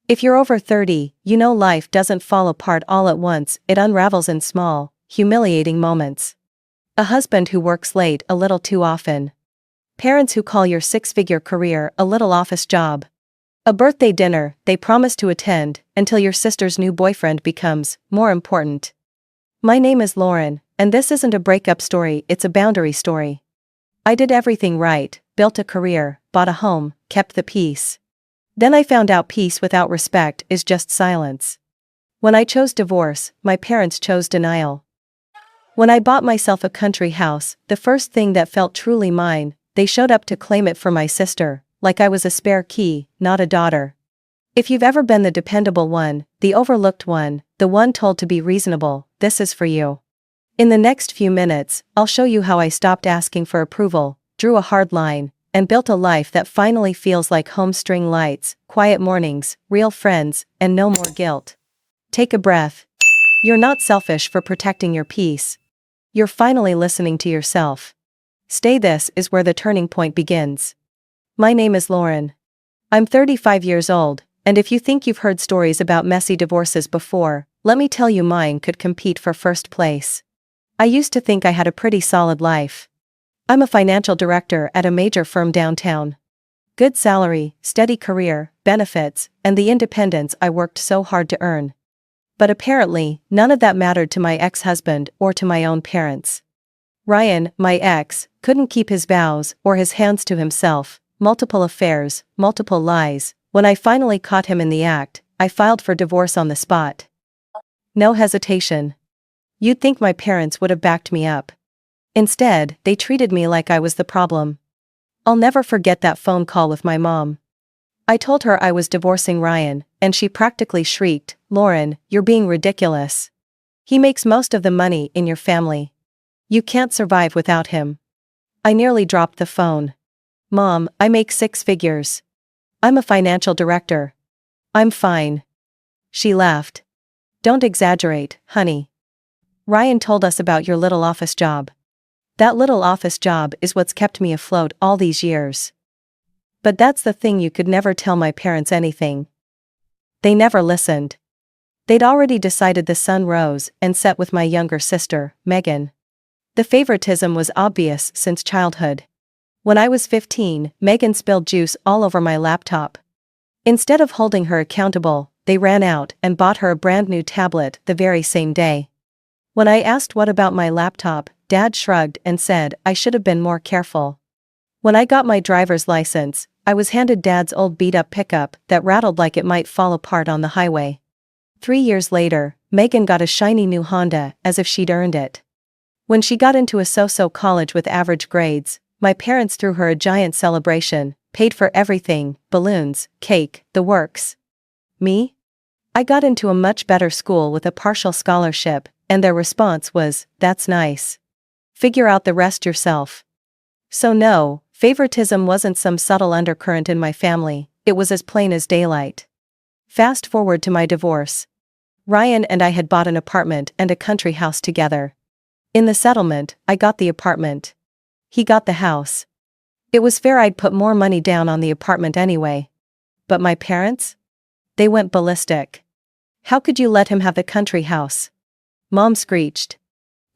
If you're over 30, you know life doesn't fall apart all at once, it unravels in small, humiliating moments. A husband who works late a little too often. Parents who call your six-figure career a little office job. A birthday dinner they promise to attend until your sister's new boyfriend becomes more important. My name is Lauren, and this isn't a breakup story, it's a boundary story. I did everything right, built a career, bought a home, kept the peace. Then I found out peace without respect is just silence. When I chose divorce, my parents chose denial. When I bought myself a country house, the first thing that felt truly mine, they showed up to claim it for my sister, like I was a spare key, not a daughter. If you've ever been the dependable one, the overlooked one, the one told to be reasonable, this is for you. In the next few minutes, I'll show you how I stopped asking for approval, drew a hard line, and built a life that finally feels like home string lights, quiet mornings, real friends, and no more guilt. Take a breath. You're not selfish for protecting your peace. You're finally listening to yourself. Stay, this is where the turning point begins. My name is Lauren. I'm 35 years old, and if you think you've heard stories about messy divorces before, let me tell you mine could compete for first place. I used to think I had a pretty solid life. I'm a financial director at a major firm downtown. Good salary, steady career, benefits, and the independence I worked so hard to earn. But apparently, none of that mattered to my ex-husband or to my own parents. Ryan, my ex, couldn't keep his vows or his hands to himself, multiple affairs, multiple lies. When I finally caught him in the act, I filed for divorce on the spot. No hesitation. You'd think my parents would have backed me up. Instead, they treated me like I was the problem. I'll never forget that phone call with my mom. I told her I was divorcing Ryan, and she practically shrieked, "Lauren, you're being ridiculous. He makes most of the money in your family. You can't survive without him." I nearly dropped the phone. "Mom, I make 6 figures. I'm a financial director. I'm fine." She laughed. "Don't exaggerate, honey. Ryan told us about your little office job. That little office job is what's kept me afloat all these years." But that's the thing, you could never tell my parents anything. They never listened. They'd already decided the sun rose and set with my younger sister, Megan. The favoritism was obvious since childhood. When I was 15, Megan spilled juice all over my laptop. Instead of holding her accountable, they ran out and bought her a brand new tablet the very same day. When I asked what about my laptop, Dad shrugged and said I should have been more careful. When I got my driver's license, I was handed Dad's old beat-up pickup that rattled like it might fall apart on the highway. 3 years later, Megan got a shiny new Honda as if she'd earned it. When she got into a so-so college with average grades, my parents threw her a giant celebration, paid for everything, balloons, cake, the works. Me? I got into a much better school with a partial scholarship, and their response was, "That's nice. Figure out the rest yourself." So no, favoritism wasn't some subtle undercurrent in my family, it was as plain as daylight. Fast forward to my divorce. Ryan and I had bought an apartment and a country house together. In the settlement, I got the apartment. He got the house. It was fair, I'd put more money down on the apartment anyway. But my parents? They went ballistic. "How could you let him have the country house?" Mom screeched.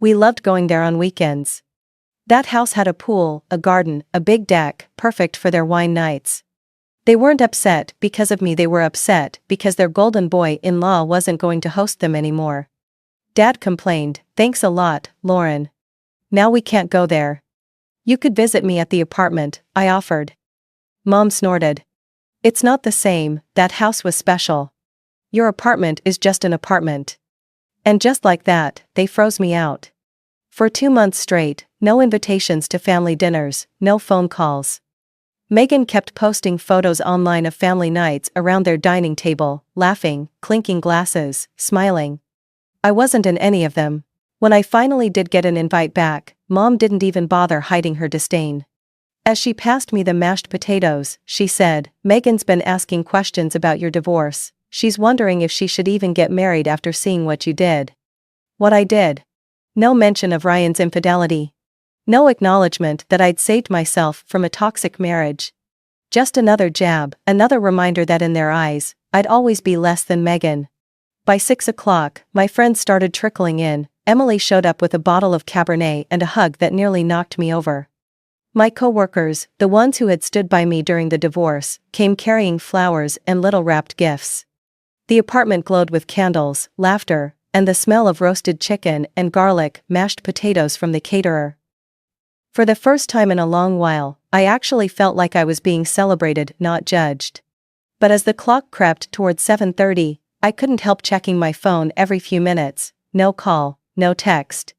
"We loved going there on weekends. That house had a pool, a garden, a big deck, perfect for their wine nights." They weren't upset because of me, they were upset because their golden boy-in-law wasn't going to host them anymore. Dad complained, "Thanks a lot, Lauren. Now we can't go there." "You could visit me at the apartment," I offered. Mom snorted. "It's not the same, that house was special. Your apartment is just an apartment." And just like that, they froze me out. For 2 months straight, no invitations to family dinners, no phone calls. Megan kept posting photos online of family nights around their dining table, laughing, clinking glasses, smiling. I wasn't in any of them. When I finally did get an invite back, Mom didn't even bother hiding her disdain. As she passed me the mashed potatoes, she said, "Megan's been asking questions about your divorce. She's wondering if she should even get married after seeing what you did." What I did. No mention of Ryan's infidelity. No acknowledgement that I'd saved myself from a toxic marriage. Just another jab, another reminder that in their eyes, I'd always be less than Megan. By 6 o'clock, my friends started trickling in. Emily showed up with a bottle of Cabernet and a hug that nearly knocked me over. My co-workers, the ones who had stood by me during the divorce, came carrying flowers and little wrapped gifts. The apartment glowed with candles, laughter, and the smell of roasted chicken and garlic mashed potatoes from the caterer. For the first time in a long while, I actually felt like I was being celebrated, not judged. But as the clock crept towards 7:30, I couldn't help checking my phone every few minutes. No call, no text.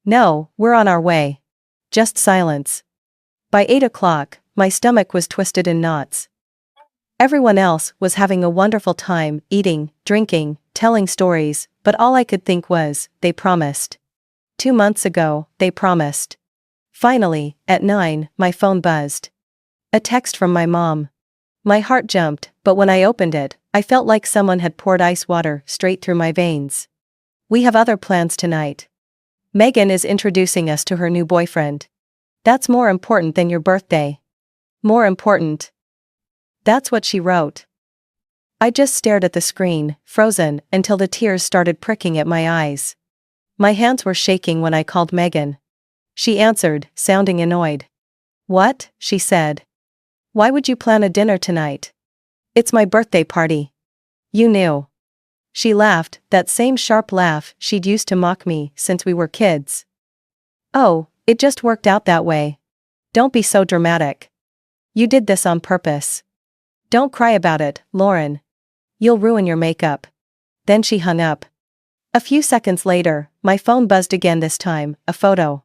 No, we're on our way. Just silence. By 8 o'clock, my stomach was twisted in knots. Everyone else was having a wonderful time, eating, drinking, telling stories, but all I could think was, they promised. 2 months ago, they promised. Finally, at 9, my phone buzzed. A text from my mom. My heart jumped, but when I opened it, I felt like someone had poured ice water straight through my veins. We have other plans tonight. Megan is introducing us to her new boyfriend. That's more important than your birthday. More important. That's what she wrote. I just stared at the screen, frozen, until the tears started pricking at my eyes. My hands were shaking when I called Megan. She answered, sounding annoyed. What? She said. Why would you plan a dinner tonight? It's my birthday party. You knew. She laughed, that same sharp laugh she'd used to mock me since we were kids. Oh, it just worked out that way. Don't be so dramatic. You did this on purpose. Don't cry about it, Lauren. You'll ruin your makeup. Then she hung up. A few seconds later, my phone buzzed again, this time, a photo.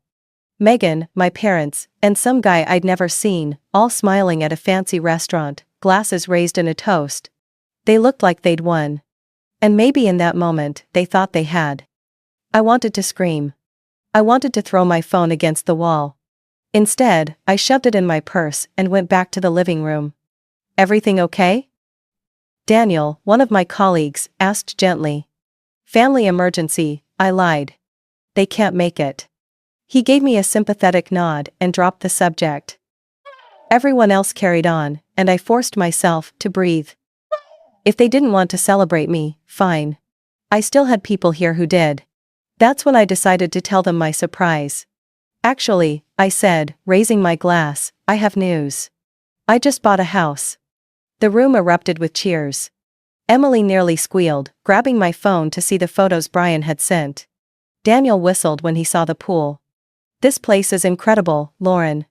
Megan, my parents, and some guy I'd never seen, all smiling at a fancy restaurant, glasses raised in a toast. They looked like they'd won. And maybe in that moment, they thought they had. I wanted to scream. I wanted to throw my phone against the wall. Instead, I shoved it in my purse and went back to the living room. Everything okay? Daniel, one of my colleagues, asked gently. Family emergency, I lied. They can't make it. He gave me a sympathetic nod and dropped the subject. Everyone else carried on, and I forced myself to breathe. If they didn't want to celebrate me, fine. I still had people here who did. That's when I decided to tell them my surprise. Actually, I said, raising my glass, I have news. I just bought a house. The room erupted with cheers. Emily nearly squealed, grabbing my phone to see the photos Brian had sent. Daniel whistled when he saw the pool. This place is incredible, Lauren.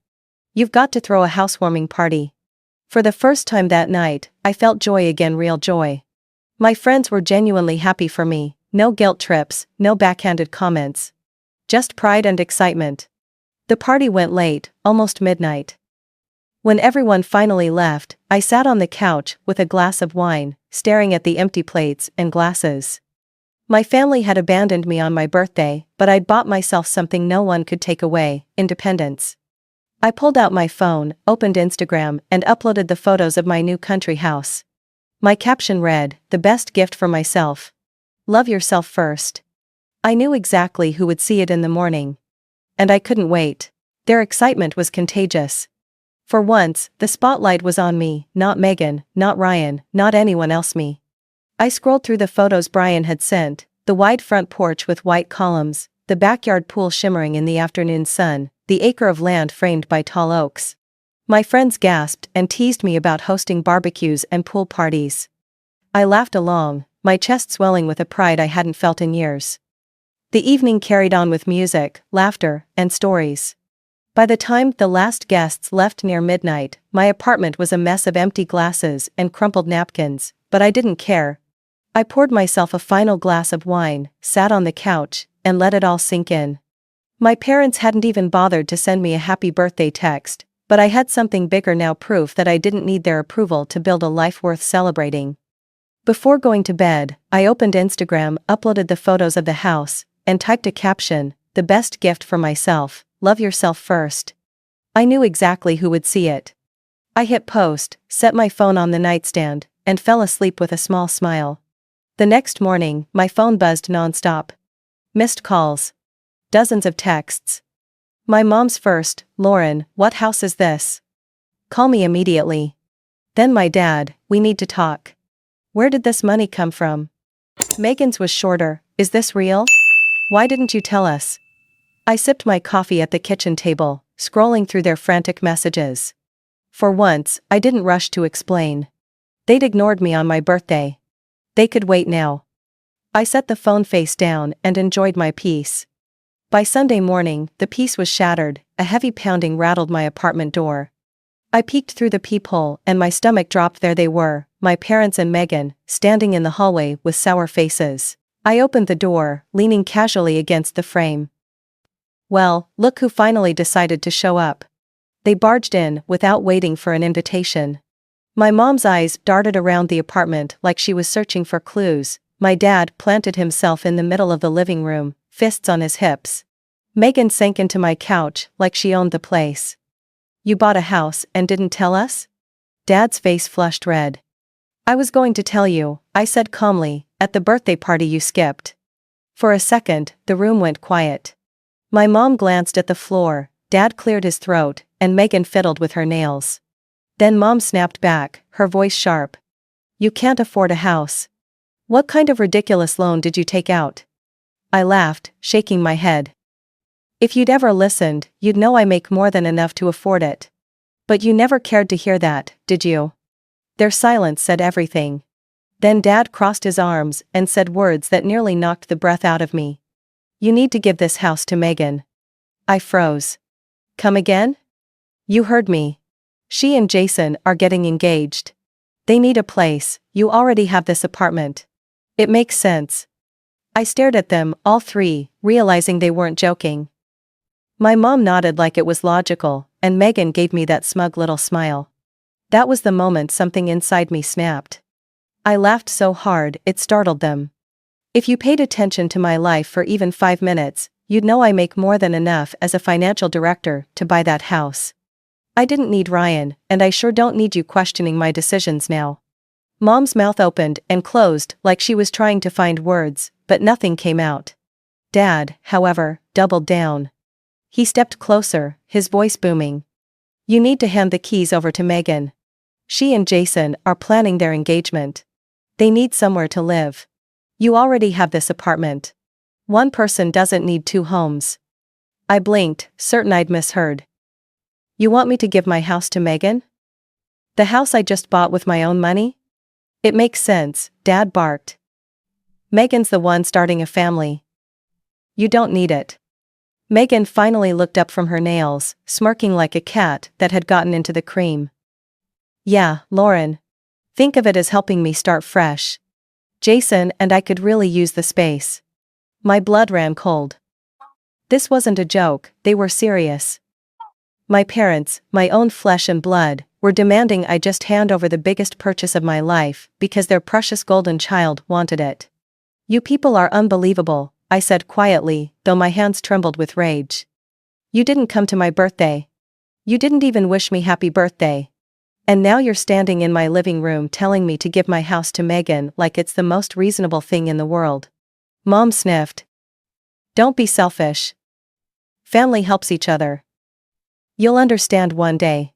You've got to throw a housewarming party. For the first time that night, I felt joy again, real joy. My friends were genuinely happy for me, no guilt trips, no backhanded comments. Just pride and excitement. The party went late, almost midnight. When everyone finally left, I sat on the couch with a glass of wine, staring at the empty plates and glasses. My family had abandoned me on my birthday, but I'd bought myself something no one could take away, independence. I pulled out my phone, opened Instagram, and uploaded the photos of my new country house. My caption read, "The best gift for myself. Love yourself first." I knew exactly who would see it in the morning. And I couldn't wait. Their excitement was contagious. For once, the spotlight was on me, not Megan, not Ryan, not anyone else, me. I scrolled through the photos Brian had sent, the wide front porch with white columns, the backyard pool shimmering in the afternoon sun, the acre of land framed by tall oaks. My friends gasped and teased me about hosting barbecues and pool parties. I laughed along, my chest swelling with a pride I hadn't felt in years. The evening carried on with music, laughter, and stories. By the time the last guests left near midnight, my apartment was a mess of empty glasses and crumpled napkins, but I didn't care. I poured myself a final glass of wine, sat on the couch, and let it all sink in. My parents hadn't even bothered to send me a happy birthday text, but I had something bigger now, proof that I didn't need their approval to build a life worth celebrating. Before going to bed, I opened Instagram, uploaded the photos of the house, and typed a caption, "The best gift for myself, love yourself first." I knew exactly who would see it. I hit post, set my phone on the nightstand, and fell asleep with a small smile. The next morning, my phone buzzed nonstop. Missed calls. Dozens of texts. My mom's first, "Lauren, what house is this? Call me immediately." Then my dad, "We need to talk." Where did this money come from? Megan's was shorter. Is this real? Why didn't you tell us? I sipped my coffee at the kitchen table, scrolling through their frantic messages. For once, I didn't rush to explain. They'd ignored me on my birthday. They could wait now. I set the phone face down and enjoyed my peace. By Sunday morning, the peace was shattered. A heavy pounding rattled my apartment door. I peeked through the peephole and my stomach dropped. There they were, my parents and Megan, standing in the hallway with sour faces. I opened the door, leaning casually against the frame. Well, look who finally decided to show up. They barged in without waiting for an invitation. My mom's eyes darted around the apartment like she was searching for clues. My dad planted himself in the middle of the living room, fists on his hips. Megan sank into my couch like she owned the place. You bought a house and didn't tell us? Dad's face flushed red. I was going to tell you, I said calmly, at the birthday party you skipped. For a second, the room went quiet. My mom glanced at the floor, Dad cleared his throat, and Megan fiddled with her nails. Then Mom snapped back, her voice sharp. You can't afford a house. What kind of ridiculous loan did you take out? I laughed, shaking my head. If you'd ever listened, you'd know I make more than enough to afford it. But you never cared to hear that, did you? Their silence said everything. Then Dad crossed his arms and said words that nearly knocked the breath out of me. You need to give this house to Megan. I froze. Come again? You heard me. She and Jason are getting engaged. They need a place. You already have this apartment. It makes sense. I stared at them, all three, realizing they weren't joking. My mom nodded like it was logical, and Megan gave me that smug little smile. That was the moment something inside me snapped. I laughed so hard it startled them. If you paid attention to my life for even 5 minutes, you'd know I make more than enough as a financial director to buy that house. I didn't need Ryan, and I sure don't need you questioning my decisions now. Mom's mouth opened and closed like she was trying to find words, but nothing came out. Dad, however, doubled down. He stepped closer, his voice booming. You need to hand the keys over to Megan. She and Jason are planning their engagement. They need somewhere to live. You already have this apartment. One person doesn't need 2 homes. I blinked, certain I'd misheard. You want me to give my house to Megan? The house I just bought with my own money? It makes sense, Dad barked. Megan's the one starting a family. You don't need it. Megan finally looked up from her nails, smirking like a cat that had gotten into the cream. Yeah, Lauren. Think of it as helping me start fresh. Jason and I could really use the space. My blood ran cold. This wasn't a joke, they were serious. My parents, my own flesh and blood, were demanding I just hand over the biggest purchase of my life because their precious golden child wanted it. You people are unbelievable, I said quietly, though my hands trembled with rage. You didn't come to my birthday. You didn't even wish me happy birthday. And now you're standing in my living room telling me to give my house to Megan like it's the most reasonable thing in the world. Mom sniffed. Don't be selfish. Family helps each other. You'll understand one day.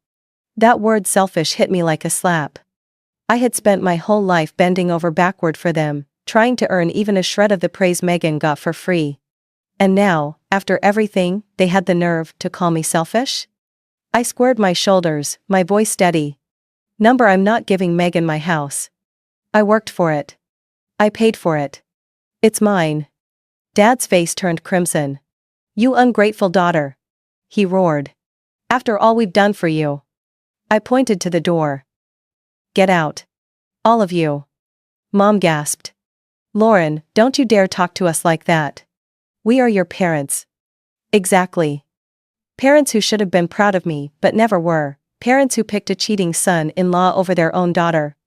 That word selfish hit me like a slap. I had spent my whole life bending over backward for them, trying to earn even a shred of the praise Megan got for free. And now, after everything, they had the nerve to call me selfish? I squared my shoulders, my voice steady. I'm not giving Megan my house. I worked for it. I paid for it. It's mine. Dad's face turned crimson. You ungrateful daughter. He roared. After all we've done for you. I pointed to the door. Get out. All of you. Mom gasped. Lauren, don't you dare talk to us like that. We are your parents. Exactly. Parents who should have been proud of me but never were. Parents who picked a cheating son-in-law over their own daughter.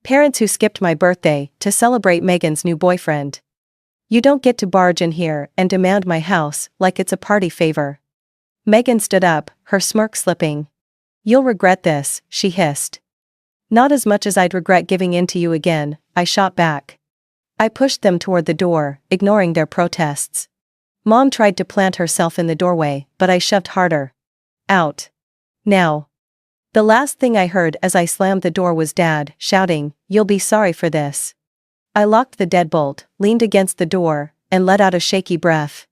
Parents who skipped my birthday to celebrate Megan's new boyfriend. You don't get to barge in here and demand my house like it's a party favor. Megan stood up, her smirk slipping. You'll regret this, she hissed. Not as much as I'd regret giving in to you again, I shot back. I pushed them toward the door, ignoring their protests. Mom tried to plant herself in the doorway, but I shoved harder. Out. Now. The last thing I heard as I slammed the door was Dad, shouting, "You'll be sorry for this." I locked the deadbolt, leaned against the door, and let out a shaky breath.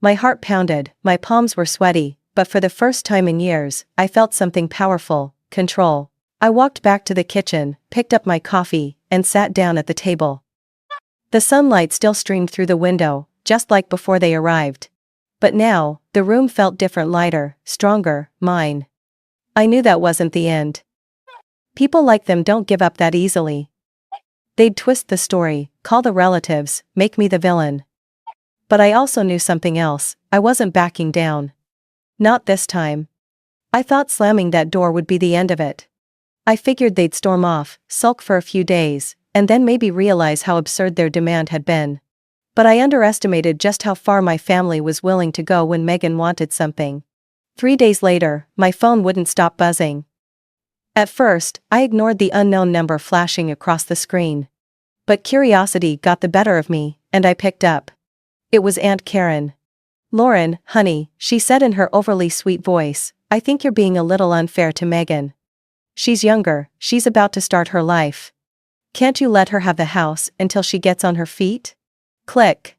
My heart pounded, my palms were sweaty, but for the first time in years, I felt something powerful: control. I walked back to the kitchen, picked up my coffee, and sat down at the table. The sunlight still streamed through the window, just like before they arrived. But now, the room felt different, lighter, stronger, mine. I knew that wasn't the end. People like them don't give up that easily. They'd twist the story, call the relatives, make me the villain. But I also knew something else: I wasn't backing down. Not this time. I thought slamming that door would be the end of it. I figured they'd storm off, sulk for a few days, and then maybe realize how absurd their demand had been. But I underestimated just how far my family was willing to go when Megan wanted something. 3 days later, my phone wouldn't stop buzzing. At first, I ignored the unknown number flashing across the screen. But curiosity got the better of me, and I picked up. It was Aunt Karen. "Lauren, honey," she said in her overly sweet voice, "I think you're being a little unfair to Megan. She's younger, she's about to start her life. Can't you let her have the house until she gets on her feet?" Click.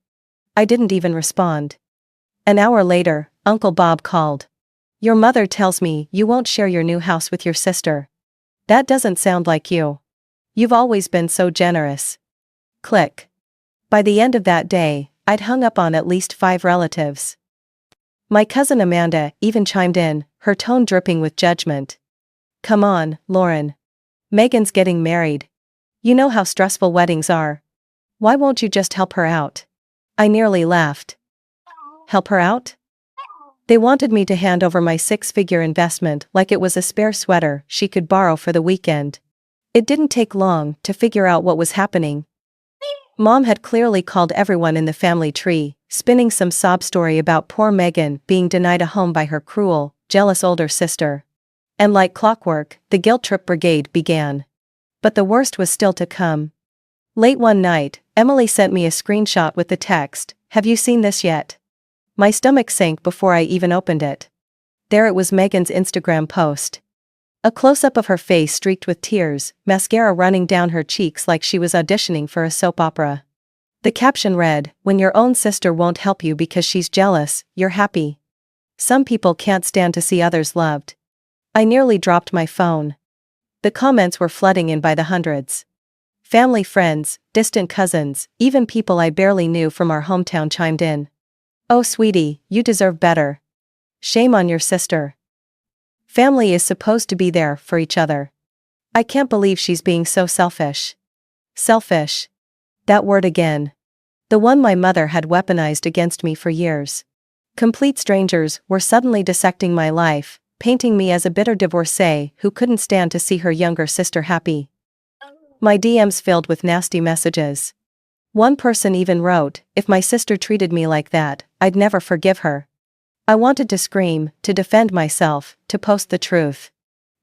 I didn't even respond. An hour later, Uncle Bob called. "Your mother tells me you won't share your new house with your sister. That doesn't sound like you. You've always been so generous." Click. By the end of that day, I'd hung up on at least 5 relatives. My cousin Amanda even chimed in, her tone dripping with judgment. "Come on, Lauren. Megan's getting married. You know how stressful weddings are. Why won't you just help her out?" I nearly laughed. Help her out? They wanted me to hand over my 6-figure investment like it was a spare sweater she could borrow for the weekend. It didn't take long to figure out what was happening. Mom had clearly called everyone in the family tree, spinning some sob story about poor Megan being denied a home by her cruel, jealous older sister. And like clockwork, the guilt trip brigade began. But the worst was still to come. Late one night, Emily sent me a screenshot with the text, "Have you seen this yet?" My stomach sank before I even opened it. There it was, Megan's Instagram post. A close-up of her face streaked with tears, mascara running down her cheeks like she was auditioning for a soap opera. The caption read, "When your own sister won't help you because she's jealous, you're happy. Some people can't stand to see others loved." I nearly dropped my phone. The comments were flooding in by the hundreds. Family, friends, distant cousins, even people I barely knew from our hometown chimed in. "Oh sweetie, you deserve better. Shame on your sister. Family is supposed to be there for each other. I can't believe she's being so selfish." Selfish. That word again. The one my mother had weaponized against me for years. Complete strangers were suddenly dissecting my life, painting me as a bitter divorcee who couldn't stand to see her younger sister happy. My DMs filled with nasty messages. One person even wrote, "If my sister treated me like that, I'd never forgive her." I wanted to scream, to defend myself, to post the truth.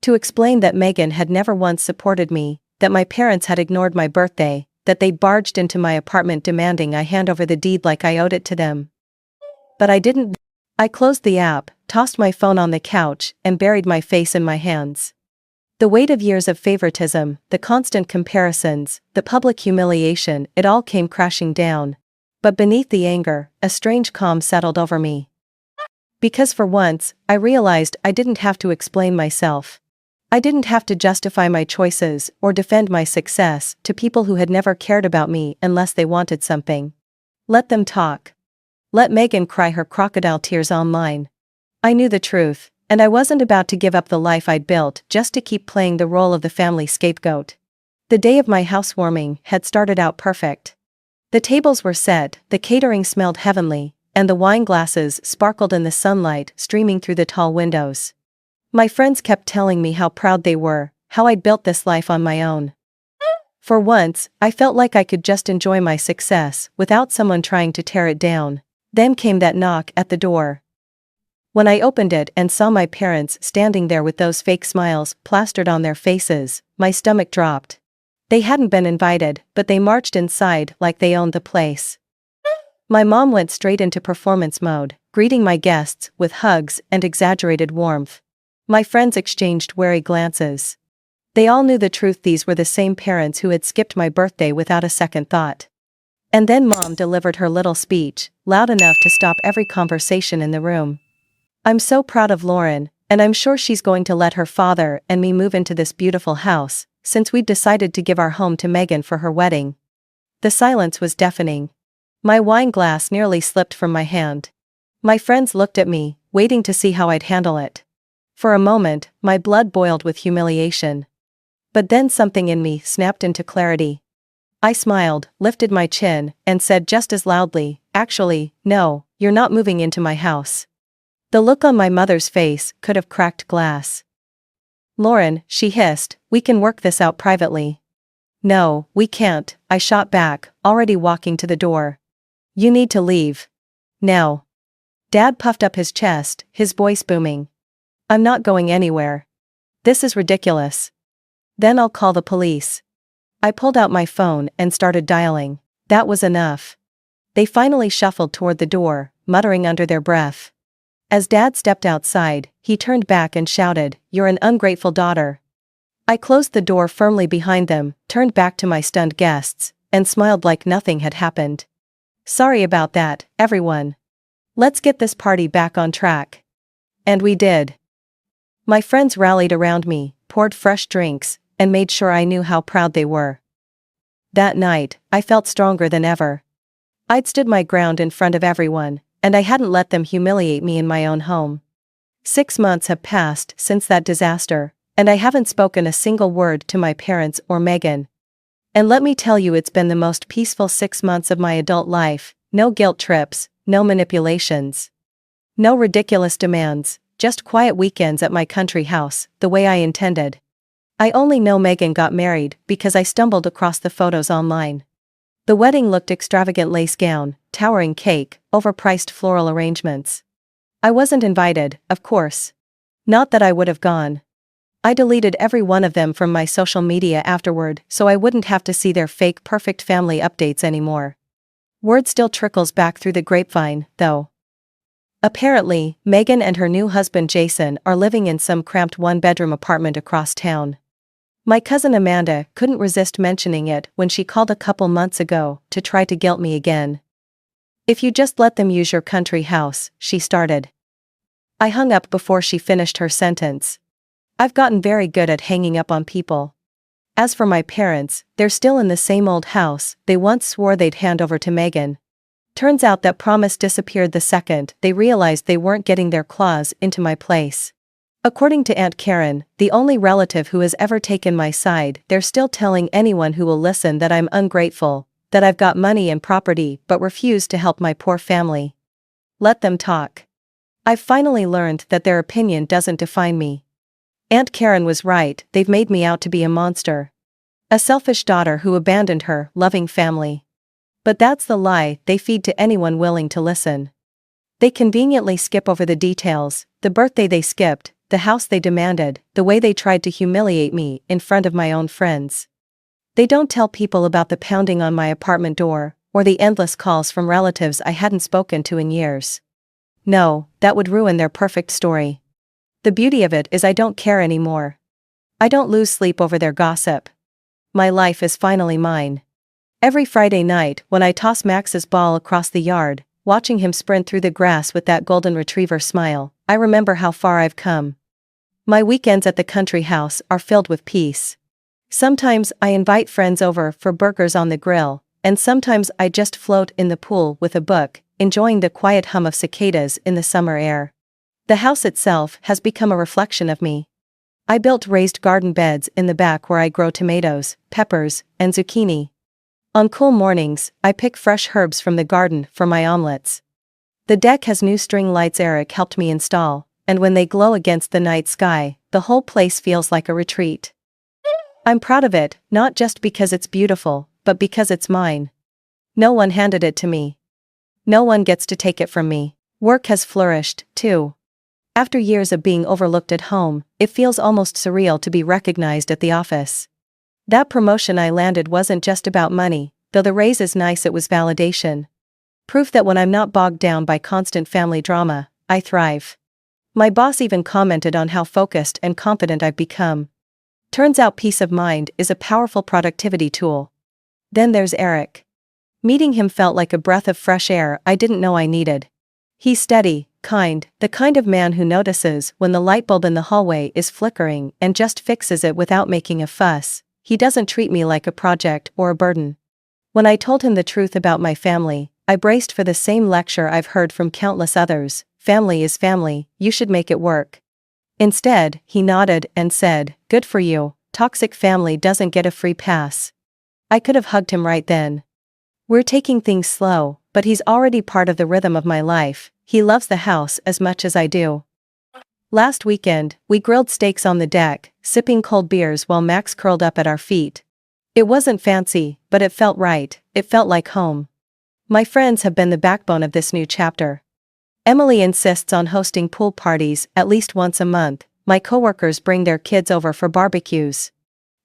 To explain that Megan had never once supported me, that my parents had ignored my birthday, that they'd barged into my apartment demanding I hand over the deed like I owed it to them. But I didn't. I closed the app, tossed my phone on the couch, and buried my face in my hands. The weight of years of favoritism, the constant comparisons, the public humiliation, it all came crashing down. But beneath the anger, a strange calm settled over me. Because for once, I realized I didn't have to explain myself. I didn't have to justify my choices or defend my success to people who had never cared about me unless they wanted something. Let them talk. Let Megan cry her crocodile tears online. I knew the truth, and I wasn't about to give up the life I'd built just to keep playing the role of the family scapegoat. The day of my housewarming had started out perfect. The tables were set, the catering smelled heavenly, and the wine glasses sparkled in the sunlight streaming through the tall windows. My friends kept telling me how proud they were, how I'd built this life on my own. For once, I felt like I could just enjoy my success without someone trying to tear it down. Then came that knock at the door. When I opened it and saw my parents standing there with those fake smiles plastered on their faces, my stomach dropped. They hadn't been invited, but they marched inside like they owned the place. My mom went straight into performance mode, greeting my guests with hugs and exaggerated warmth. My friends exchanged wary glances. They all knew the truth, these were the same parents who had skipped my birthday without a second thought. And then Mom delivered her little speech, loud enough to stop every conversation in the room. I'm so proud of Lauren, and I'm sure she's going to let her father and me move into this beautiful house, since we'd decided to give our home to Megan for her wedding. The silence was deafening. My wine glass nearly slipped from my hand. My friends looked at me, waiting to see how I'd handle it. For a moment, my blood boiled with humiliation. But then something in me snapped into clarity. I smiled, lifted my chin, and said just as loudly, "Actually, no, you're not moving into my house." The look on my mother's face could have cracked glass. "Lauren," she hissed, "we can work this out privately." "No, we can't," I shot back, already walking to the door. "You need to leave. Now." Dad puffed up his chest, his voice booming. "I'm not going anywhere. This is ridiculous." "Then I'll call the police." I pulled out my phone and started dialing. That was enough. They finally shuffled toward the door, muttering under their breath. As Dad stepped outside, he turned back and shouted, "You're an ungrateful daughter." I closed the door firmly behind them, turned back to my stunned guests, and smiled like nothing had happened. "Sorry about that, everyone. Let's get this party back on track." And we did. My friends rallied around me, poured fresh drinks, and made sure I knew how proud they were. That night, I felt stronger than ever. I'd stood my ground in front of everyone, and I hadn't let them humiliate me in my own home. 6 months have passed since that disaster, and I haven't spoken a single word to my parents or Megan. And let me tell you, it's been the most peaceful 6 months of my adult life. No guilt trips, no manipulations. No ridiculous demands, just quiet weekends at my country house, the way I intended. I only know Megan got married because I stumbled across the photos online. The wedding looked extravagant: lace gown, towering cake, overpriced floral arrangements. I wasn't invited, of course. Not that I would have gone. I deleted every one of them from my social media afterward so I wouldn't have to see their fake perfect family updates anymore. Word still trickles back through the grapevine, though. Apparently, Megan and her new husband Jason are living in some cramped one-bedroom apartment across town. My cousin Amanda couldn't resist mentioning it when she called a couple months ago to try to guilt me again. "If you just let them use your country house," she started. I hung up before she finished her sentence. I've gotten very good at hanging up on people. As for my parents, they're still in the same old house they once swore they'd hand over to Megan. Turns out that promise disappeared the second they realized they weren't getting their claws into my place. According to Aunt Karen, the only relative who has ever taken my side, they're still telling anyone who will listen that I'm ungrateful, that I've got money and property but refuse to help my poor family. Let them talk. I've finally learned that their opinion doesn't define me. Aunt Karen was right, they've made me out to be a monster. A selfish daughter who abandoned her loving family. But that's the lie they feed to anyone willing to listen. They conveniently skip over the details: the birthday they skipped, the house they demanded, the way they tried to humiliate me in front of my own friends. They don't tell people about the pounding on my apartment door, or the endless calls from relatives I hadn't spoken to in years. No, that would ruin their perfect story. The beauty of it is I don't care anymore. I don't lose sleep over their gossip. My life is finally mine. Every Friday night when I toss Max's ball across the yard, watching him sprint through the grass with that golden retriever smile, I remember how far I've come. My weekends at the country house are filled with peace. Sometimes I invite friends over for burgers on the grill, and sometimes I just float in the pool with a book, enjoying the quiet hum of cicadas in the summer air. The house itself has become a reflection of me. I built raised garden beds in the back where I grow tomatoes, peppers, and zucchini. On cool mornings, I pick fresh herbs from the garden for my omelets. The deck has new string lights Eric helped me install, and when they glow against the night sky, the whole place feels like a retreat. I'm proud of it, not just because it's beautiful, but because it's mine. No one handed it to me. No one gets to take it from me. Work has flourished, too. After years of being overlooked at home, it feels almost surreal to be recognized at the office. That promotion I landed wasn't just about money, though the raise is nice, it was validation. Proof that when I'm not bogged down by constant family drama, I thrive. My boss even commented on how focused and confident I've become. Turns out peace of mind is a powerful productivity tool. Then there's Eric. Meeting him felt like a breath of fresh air I didn't know I needed. He's steady, kind, the kind of man who notices when the light bulb in the hallway is flickering and just fixes it without making a fuss. He doesn't treat me like a project or a burden. When I told him the truth about my family, I braced for the same lecture I've heard from countless others: family is family, you should make it work. Instead, he nodded and said, "Good for you, toxic family doesn't get a free pass." I could have hugged him right then. We're taking things slow, but he's already part of the rhythm of my life. He loves the house as much as I do. Last weekend, we grilled steaks on the deck, sipping cold beers while Max curled up at our feet. It wasn't fancy, but it felt right. It felt like home. My friends have been the backbone of this new chapter. Emily insists on hosting pool parties at least once a month. My coworkers bring their kids over for barbecues.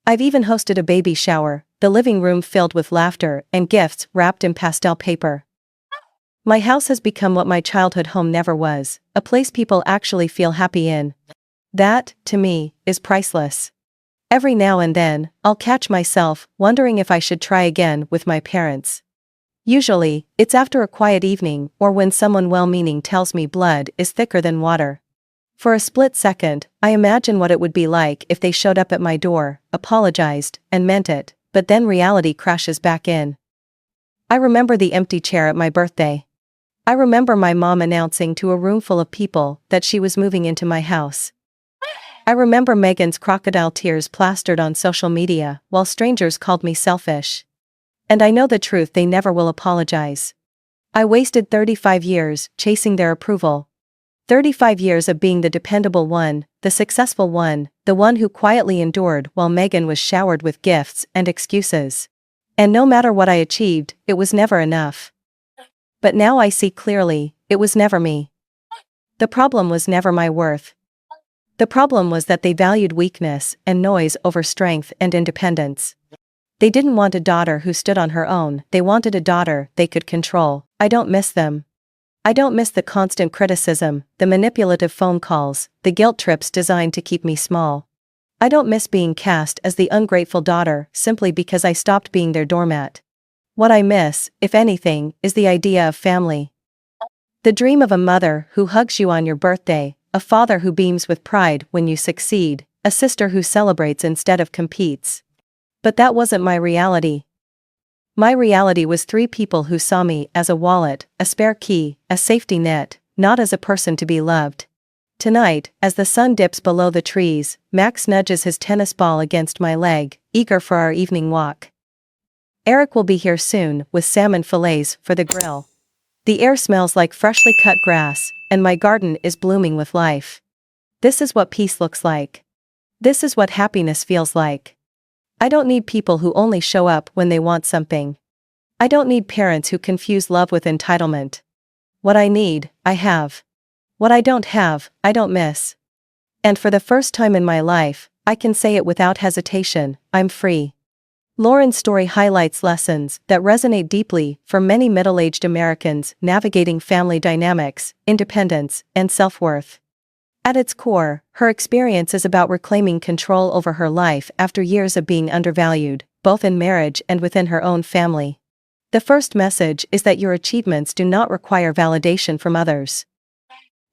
I've even hosted a baby shower, the living room filled with laughter and gifts wrapped in pastel paper. My house has become what my childhood home never was, a place people actually feel happy in. That, to me, is priceless. Every now and then, I'll catch myself wondering if I should try again with my parents. Usually, it's after a quiet evening or when someone well-meaning tells me blood is thicker than water. For a split second, I imagine what it would be like if they showed up at my door, apologized, and meant it, but then reality crashes back in. I remember the empty chair at my birthday. I remember my mom announcing to a room full of people that she was moving into my house. I remember Megan's crocodile tears plastered on social media while strangers called me selfish. And I know the truth: they never will apologize. I wasted 35 years chasing their approval. 35 years of being the dependable one, the successful one, the one who quietly endured while Megan was showered with gifts and excuses. And no matter what I achieved, it was never enough. But now I see clearly, it was never me. The problem was never my worth. The problem was that they valued weakness and noise over strength and independence. They didn't want a daughter who stood on her own, they wanted a daughter they could control. I don't miss them. I don't miss the constant criticism, the manipulative phone calls, the guilt trips designed to keep me small. I don't miss being cast as the ungrateful daughter simply because I stopped being their doormat. What I miss, if anything, is the idea of family. The dream of a mother who hugs you on your birthday, a father who beams with pride when you succeed, a sister who celebrates instead of competes. But that wasn't my reality. My reality was 3 people who saw me as a wallet, a spare key, a safety net, not as a person to be loved. Tonight, as the sun dips below the trees, Max nudges his tennis ball against my leg, eager for our evening walk. Eric will be here soon with salmon fillets for the grill. The air smells like freshly cut grass, and my garden is blooming with life. This is what peace looks like. This is what happiness feels like. I don't need people who only show up when they want something. I don't need parents who confuse love with entitlement. What I need, I have. What I don't have, I don't miss. And for the first time in my life, I can say it without hesitation: I'm free. Lauren's story highlights lessons that resonate deeply for many middle-aged Americans navigating family dynamics, independence, and self-worth. At its core, her experience is about reclaiming control over her life after years of being undervalued, both in marriage and within her own family. The first message is that your achievements do not require validation from others.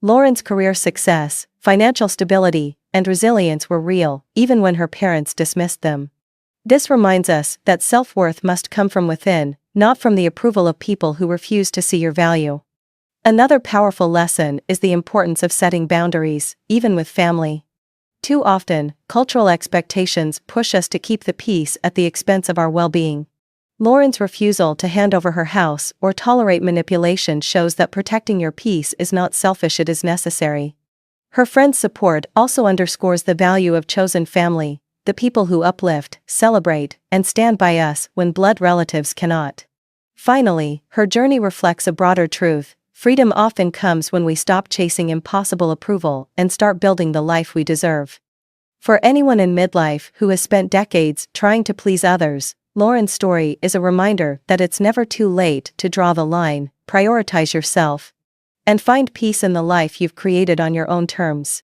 Lauren's career success, financial stability, and resilience were real, even when her parents dismissed them. This reminds us that self-worth must come from within, not from the approval of people who refuse to see your value. Another powerful lesson is the importance of setting boundaries, even with family. Too often, cultural expectations push us to keep the peace at the expense of our well-being. Lauren's refusal to hand over her house or tolerate manipulation shows that protecting your peace is not selfish, it is necessary. Her friend's support also underscores the value of chosen family, the people who uplift, celebrate, and stand by us when blood relatives cannot. Finally, her journey reflects a broader truth: freedom often comes when we stop chasing impossible approval and start building the life we deserve. For anyone in midlife who has spent decades trying to please others, Lauren's story is a reminder that it's never too late to draw the line. Prioritize yourself. And find peace in the life you've created on your own terms.